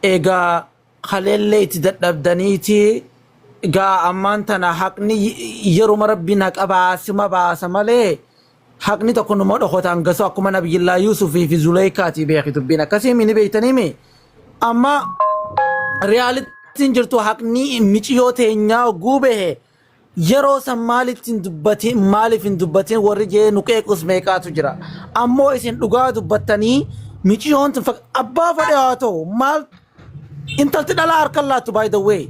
egaa kaleellee itti dadhabdaniiti egaa ammaan tana haqni yeruma rabbiin haqa baasima baasa malee haqni tokko numa dhokotaan gasoo akkuma Nabiyillaa Yuusufii fi Zuleykaati beeki dubbiin akkasii mini beeytaniimi amma realitiin jirtu haqni miciyoo teenyaa guubehe yeroo san maaliif hin dubbatin warri jee nuqeequs meeqaatu jira ammoo isin dhugaa dubbattanii miciyoon abbaa fadhe haa ta'u maal intalti dhalaa harka laattu by the way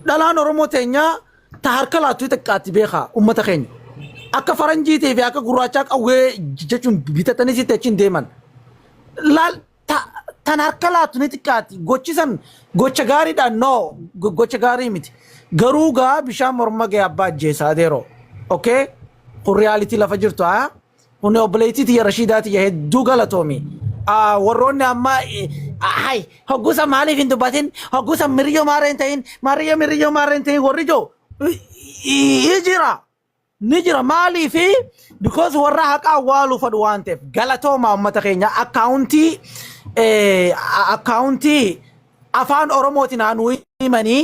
dhalaan Oromoo teenyaa ta harka laattu xiqqaatti beekaa ummata keenya akka faranjiitii fi akka gurraachaa qawwee jechuun bitatanii sitti achiin deeman laal tan harka laattu ni xiqqaatti gochisan gocha gaariidhaan no gocha gaarii miti garuu gaa bishaan morma gee abbaa ajjeesaa deeroo okay kun realitii lafa jirtu haa kun obboleettii tiyya Rashiidaati hedduu galatoomi warroonni amma hay hoggusa maaliif hin dubbatin hoggusa miriyyoo maarreen ta'in miriyyoo maarreen ta'in warri joo ni jira maaliif because warra haqaa awwaaluu fadhu waan ta'eef galatooma ummata keenya akkaawuntii afaan Oromootiin haa nuu himanii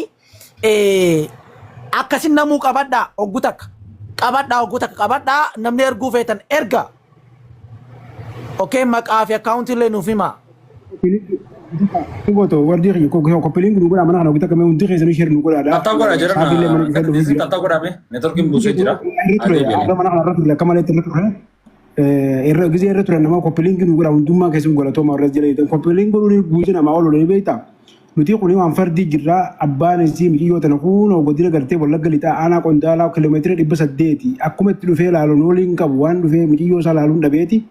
akkasin namuu qabadhaa hoggu takka qabadhaa namni erguu feetan erga okay maqaa fi akkaawuntii illee nuuf himaa Goto wardi ko pelin guru mana kana kita kame untuk kesan share nuko ada. Tahu kau ajar na. Tahu kau apa? Networking busu jira. Ada mana kana ratu la kamale tele kan. Gizi retro nama ko pelin guru gura unduma kesan gura to ma rajile ko pelin guru ni buju na ma walo le beita. Nuti ko ni wan fardi jira abbane si mi yo tan ko no godira garte wala galita ana ko ndala kilometer dibba saddeti akkuma tilu fe la no lin kab wan du fe mi yo sala lu ndabeti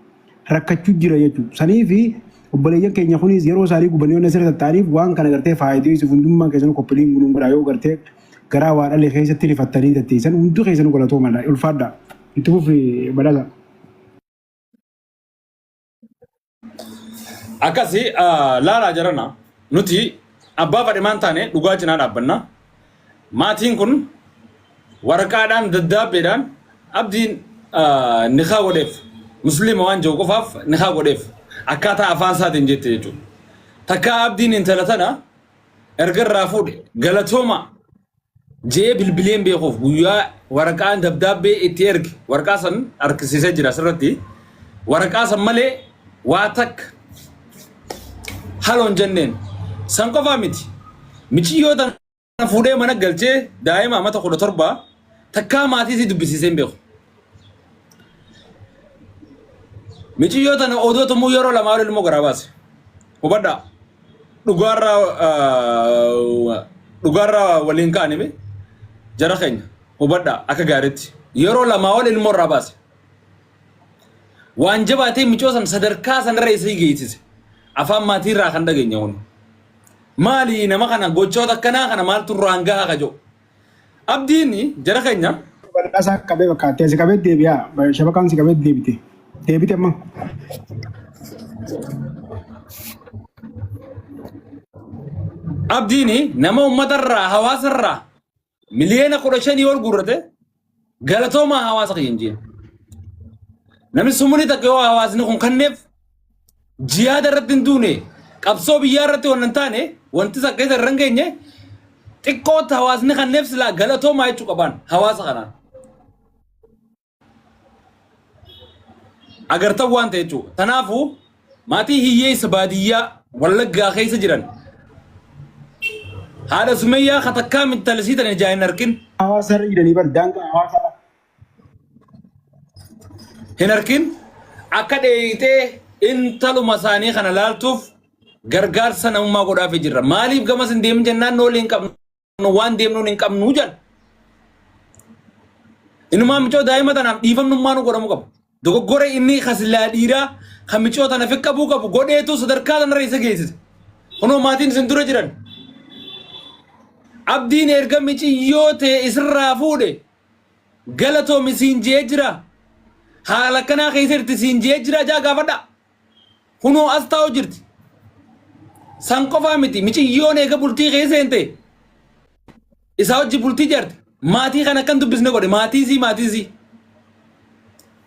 rakkachu jira yetu sanifi obboleeyyan keenya kunis yeroo saarii gubaniyoon asirra tattaaniif waan kana gartee faayidee si hundummaa keessan koppiliin gunuun godhaa yoo gartee garaa waa dhalee keessatti rifattanii tatteessan hunduu keessan godhatoo mala ulfaadha itti fufi badhaasa. Akkasi laalaa jarana nuti abbaa fadhimaan taane dhugaa cinaa dhaabbanna maatiin kun waraqaadhaan daddaabbeedhaan abdiin nikaa godheef musliima waan jiru qofaaf nikaa godheef akkaataa afaan isaatiin jette jechuudha. Takka abdiin intala tana ergarraa fuudhe galatooma jee bilbileen beekuuf guyyaa waraqaan dabdaabbee itti erge waraqaa san harkisiisee jira asirratti waraqaa san malee waa takka haloon jenneen san qofaa miti michiyyoo tana fuudhee mana galchee daa'ima amata 17 takkaa maatii isii dubbisiisee hin beeku. Michiyyoo tana odoo tumuu yeroo lama waliin immoo garaa baase. Hubadha dhugaarraa waliin kaanime jara keenya hubadha akka gaariitti yeroo lama waliin immoo irraa baase. Waan jabaatee michoo san sadarkaa sanarra isii geessise afaan maatii irraa kan dhageenya kun. Maali nama kana gochoota akkanaa kana maaltu irraan gahaa ka jiru. Abdiin jara keenya. Badhaasa qabee bakkaatee si qabee deebi'a shabakaan si qabee deebite. Deebite amma. Abdiini nama uummatarraa hawaasarraa miliyoona 15 ol gurrate galatooma hawaasa keenyaan. Namni sumuni takka yoo hawaasni kun kanneef jihaada irratti hin duune qabsoo biyyaa irratti waan hin taane wanti sakkeessa irra hin geenye xiqqootti hawaasni kanneef silaa galatooma jechuu qaban hawaasa kanaan. Agartan waan ta'e jechuudha. Kanaafuu maatii hiyyeessa baadiyyaa Wallaggaa keessa jiran haadha Sumayyaa katakkaa mintalsii tan ijaa hin arkin. Hawaasa irra jiranii bar daangaa hawaasa hin arkin akka dheeyitee intaluma isaanii kana laaltuuf gargaarsa namummaa godhaafii jirra. Maaliif gamas hin deemin jennaan noolii hin qabnu waan deemnuun hin qabnu jedhan. Inumaa michoo daa'ima tanaaf dhiifamnummaa nu godhamu qabu. Dogoggora inni khasilaa dhiiraa kan michoo tana fi qabuu qabu godheetu sadarkaa tanarra isa geessise. Kunoo maatiin isin dura jiran. Abdiin erga michiyyoo ta'e isirraa fuudhe galatoomi siin jee jira. Haala kanaa keessatti siin jee jira jaa gaafadha. Kunoo as taa'u jirti. San qofaa miti michiyyoon eega bultii keessa hin ta'e. Isaa hojii bultii jirti. Maatii kana akkan dubbisne godhe maatiisii.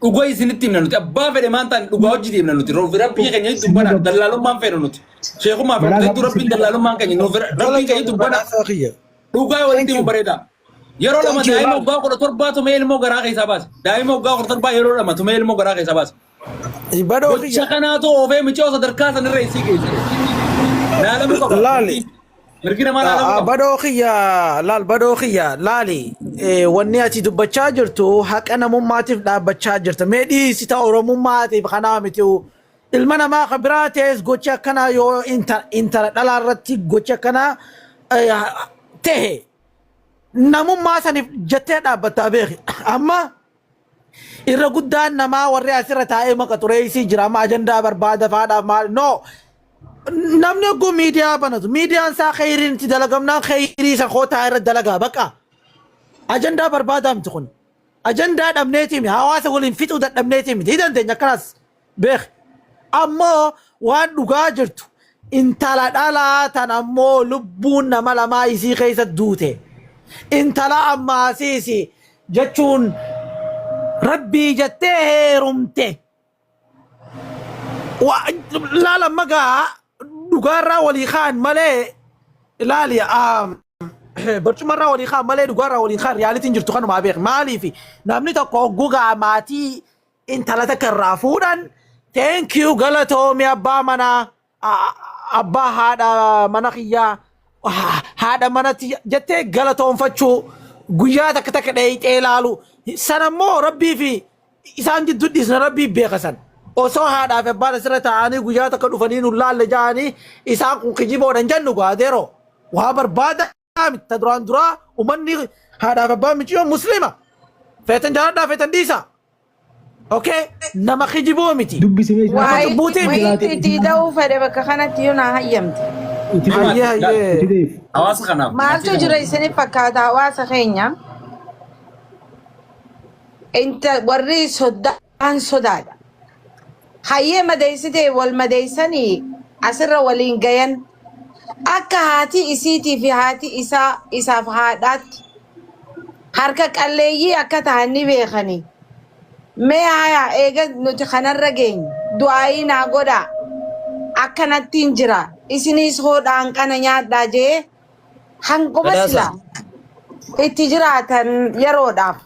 dhugaa isinitti himna nuti abbaa fedhe maantaan dhugaa hojjiti himna nuti rabbii keenya dubbadha dallaalummaan fedha nuti sheekumaa fedheetu rabbiin dallaalummaan keenya rabbii keenya dubbadha dhugaa walitti himu bareeda yeroo lama daa'ima waggaa 17 tumee ilmoo garaa keessaa baase daa'ima waggaa 17 yeroo lama tumee ilmoo garaa keessaa baase gocha kanaatu oofee micoo sadarkaa sanirra isii geesse laalamu qaba laali mirgina maa laalamu badookiya laal badookiya laali wanni ati dubbachaa jirtu haqa namummaatiif dhaabbachaa jirta mee dhiisita oromummaatiif kanaa miti ilma namaa kan biraa ta'es gocha akkanaa yoo intala dhalaa irratti gocha akkanaa ta'e namummaa saniif jettee dhaabbattaa beeki amma irra guddaan namaa warri asirra taa'ee maqa tureessii jira amma ajandaa barbaada faadhaaf maal no namni oguu miidiyaa banatu miidiyaan isaa khayriin itti dalagamnaan khayrii isa kootaa irra dalagaa baqa ajandaa barbaadaa miti kun ajandaa dhabneetii miti hawaasa waliin fixuu dadhabneetii miti hidhan teenya akkanas beeki ammoo waan dhugaa jirtu intala dhalaa tan ammoo lubbuun nama lamaa isii keessa duute intala ammaasiisi jechuun rabbii jettee heerumte laala magaa dhugaarraa walii kaan malee ilaali barcumarraa walii kaan malee dhugaarraa walii kaan riyaalitiin jirtu kanumaa beek maaliif namni tokko gogaa maatii intala takka irraa fuudhan thank you galatoomi abbaa manaa abbaa haadha mana kiyyaa haadha manatti jettee galatoonfachuu guyyaa takka takka dheeyxee ilaalu sanammoo rabbii fi isaan jidduu dhiisna rabbii beekasan osoo haadhaaf abbaan asirra taa'anii guyyaa takka dhufanii nu laalle ja'anii isaan kun kijiboodhan jennu gaadeero waa barbaada miti duraan duraa uummanni haadhaaf abbaan michiyoo muslima feetan jaaladhaa feetan dhiisa okay nama kijiboo miti waa'ee itti da'uu fedhe bakka kanatti yoo naa hayyamte hawaasa kanaaf maaltu jira isinif fakkaata hawaasa keenya warri soddaan sodaadha hayyee madeessitee wal madeessanii asirra waliin gayan akka haati isiitii fi haati isaaf haadhaatti harka qalleeyyii akka ta'an ni beekanii mee hayaa eega nuti kanarra geenye du'aayii naa godhaa akkanattiin jira isinis hodhaan kana nyaadhaa jee hanguma silaa itti jiraatan yeroodhaaf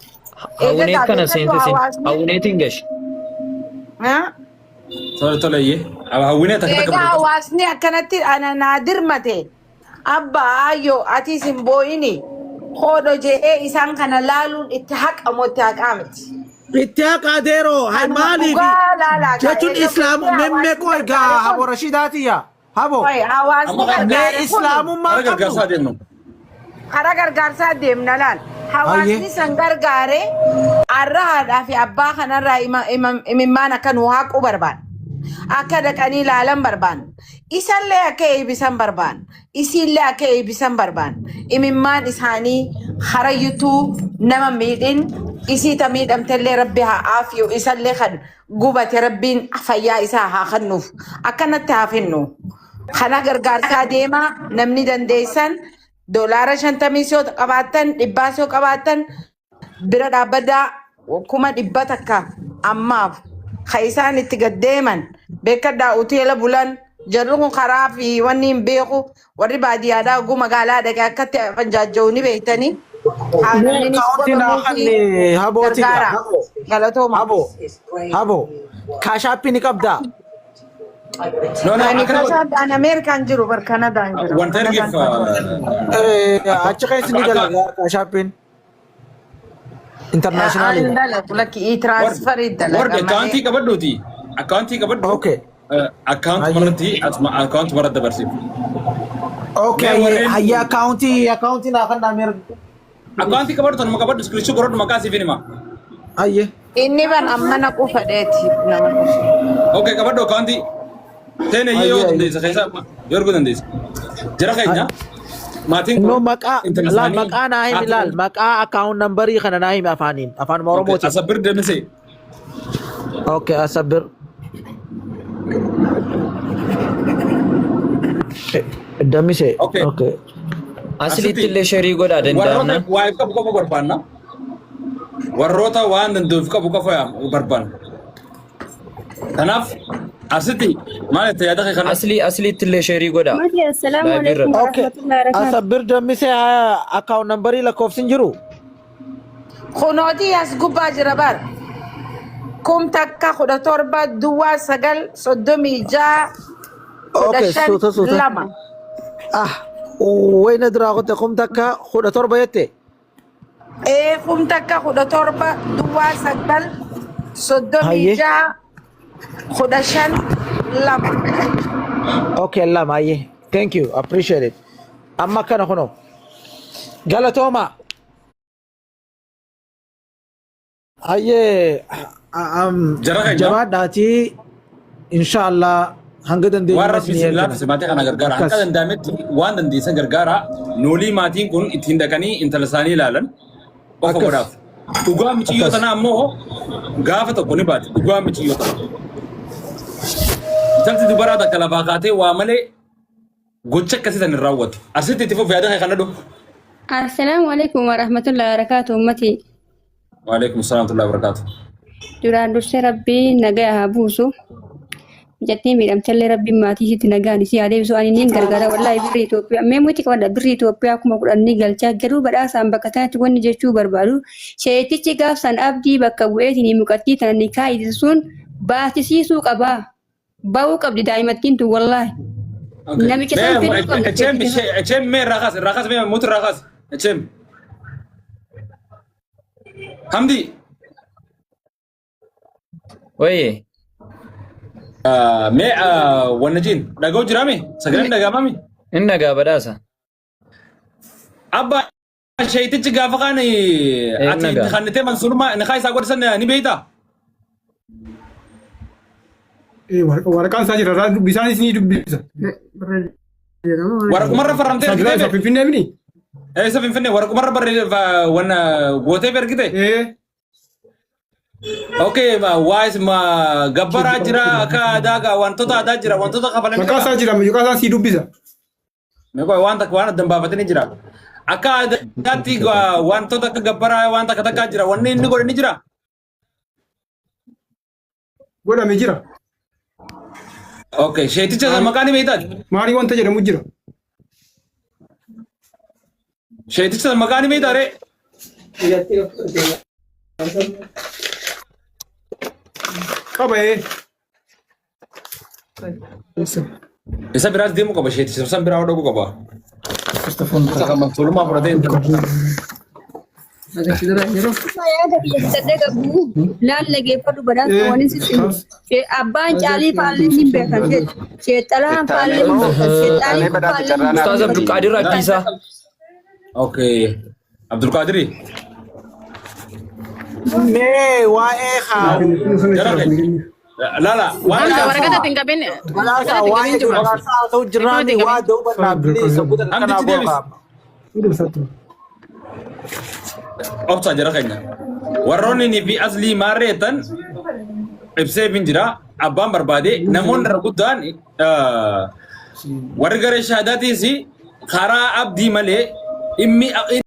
hawuneet kana seentesin hawuneetiin gash toleeyye hawuneet eega hawaasni akkanatti naa dirmate abbaa ayyoo ati isin boo'ini hodho jee isaan kana laaluun itti haqamoo itti haqaa miti itti haqaa deeroo hay maaliif jechuun islaamu memmeeqoo egaa habo rashidaatiyya habo mee islaamummaa qabdu kara gargaarsaa deemna laal hawaasni san gargaare arra haadhaa fi abbaa kanarraa imimmaan akka nu haquu barbaan akka dhaqanii laalan barbaan isallee akka eebisan barbaan isiillee akka eebisan barbaan imimmaan isaanii harayyutuu nama miidhin isiita miidhamtellee rabbi haa aafiyu isallee kan gubate rabbiin fayyaa isaa haa kennuuf akkanatti haa finnu kana gargaarsaa deemaa namni dandeessan doolaara 50 yoo qabaattan 100 yoo qabaattan bira dhaabbadaa 100 takka ammaaf isaan itti gaddeeman beekadhaa uteela bulan jarri kun karaa fi wanni hin beeku warri baadiyyaadhaa oguu magaalaa dhaqee akkatti fanjaajja'u ni beektanii habo kaashaappii ni qabdaa An Amerikaan jiru bar Kanadaan jiru. Wanta ergeef achi keessa ni dalagaa kaashaappiin internationally. Laki transferii dalagaa. Warri akkaawuntii qabadhuuti. Akkaawuntii qabadhu. Okay. Akkaawuntii marratti akkaawuntii marratti dabarsiif. Okay. Hayya akkaawuntii naa kan dhaamee. Akkaawuntii qabadhu tanuma qabadhu iskirichuu godhadhu maqaa siif hima. Hayye. Inni ban amma naquu fedheeti nama. Okay qabadhu akkaawuntii. Tene yoo dandeessa keessa yoo arguu dandeessa. Jara keenya maatiin kun maqaa naa himi laal maqaa akkaawun nambarii kana naa himi afaan Oromooti. Asabir Demise. Okay, Asabir. Demise. Okay. Aslitti illee sharii godhaa danda'amna. Waa qabu barbaanna. warroota waan danda'uuf qabu qofa barbaanna. Kanaaf asitti maal itti yaada kee kana asli tillee sheerii godha. السلام عليكم Okay. ورحمة الله وبركاته. Asabir dammise account number lakkoofsin jiru. Kunooti as gubbaa jira bar. Kum takka 17 duwwaa 9 36 Okay, suuta. 2. Ah, wayna diraa qote kum takka 17 jette. Kum takka 17 duwwaa 9 36 2. Okay, lama ayye. Thank you, appreciate it. Amma kana kuno. Galatoma. Ayye, Jara keenya. jabaadhaati inshallah hanga dandeenyu waan rabbi isin laaffise maatii kana gargaara. Akka danda'ametti waan dandeessan gargaara. Noolii maatiin kun ittiin dhaqanii intala isaanii ilaalan qofa Akkas. godhaaf. Dhugaa michiyyoo tanaa ammoo gaafa tokko ni baati. Dhugaa michiyyoo tana. Intalti dubaraa takka lafaa kaatee waa malee gocha akkasii san hin raawwatu. Asitti itti fuuf yaada kee kana dhufu. السلام عليكم ورحمة الله وبركاته أمتي. Waalaikum salaam wa barakaatu. duraan dursee rabbii nagaa haa buusu jettee miidhamtallee rabbiin maatii isitti nagaan isii haa deebisu ani niin gargaara wallaahi birri Itoophiyaa mee muti qabadha birri Itoophiyaa akkuma kudhanii galchaa garuu badhaasaan bakka taatti wanni jechuu barbaadu sheetichi gaafsan abdii bakka bu'eetiin muqattii tana nikaa ittisuun baasisiisuu qabaa ba'uu qabdi daa'imattiin tun wallaahi. Namicha san fedhuu qabdi. Echem mee rakas mee mutu rakas. Echem. Hamdi. Waye. Mee wannajin dhaga'u jiraame sagaleen dhaga'amami. Inni nagaa badhaasa. Abba sheetichi gaafa kaan ati nagaa. kannitee mansuuruma nikaa isaa godhisan ni beeyta. Waraqaan isaa jira bisaan isinii dubbisa. Waraqummarra farramtee Sagiraa isa ergitee finfinnee mini. isa finfinnee waraqummarra wanna gootee ergite. Okay, waayis ma gabbaraa jira akka aadaa wantoota aadaa jira wantoota kafalan Maqaa isaa jira maqaa isaa sii dubbisa. Meeqa waan takka waan addan baafatanii jira. Akka aadaatti wantoota akka gabbaraa waan takka takkaa jira wanni inni godhe ni jira. Godhame jira. Okay, sheeticha maqaan ni beektaa? Maalii wanta jedhamu jira. Sheeticha maqaan ni beektaa ree? Qabee. Isa biraas deemuu qaba sheeticha san biraa hodhuu qaba. Saka maksulummaa fudhatee Laal lageeffadhu badhaasa waan sitti abbaan caalii faallee hin beekan sheexalaan faallee hin beekan sheexaalii faallee hin Ustaaz Abdul Qadir Rakkisa. Okay. Abdul Qadiri. Mee waa'ee haa Jara kee. Lala. Waan waraqata tingkapin badhaasa waa'ee badhaasaa ta'u jiraani waa da'uu bilisa guutan Hamdi kanaa deebis. booqaa. Obsa jara keenya. Warroonni ni fi aslii maarreetan ibsee fin jira. Abbaan barbaade namoonni irra guddaan warri garee shahaadaatiis karaa abdii malee dhimmi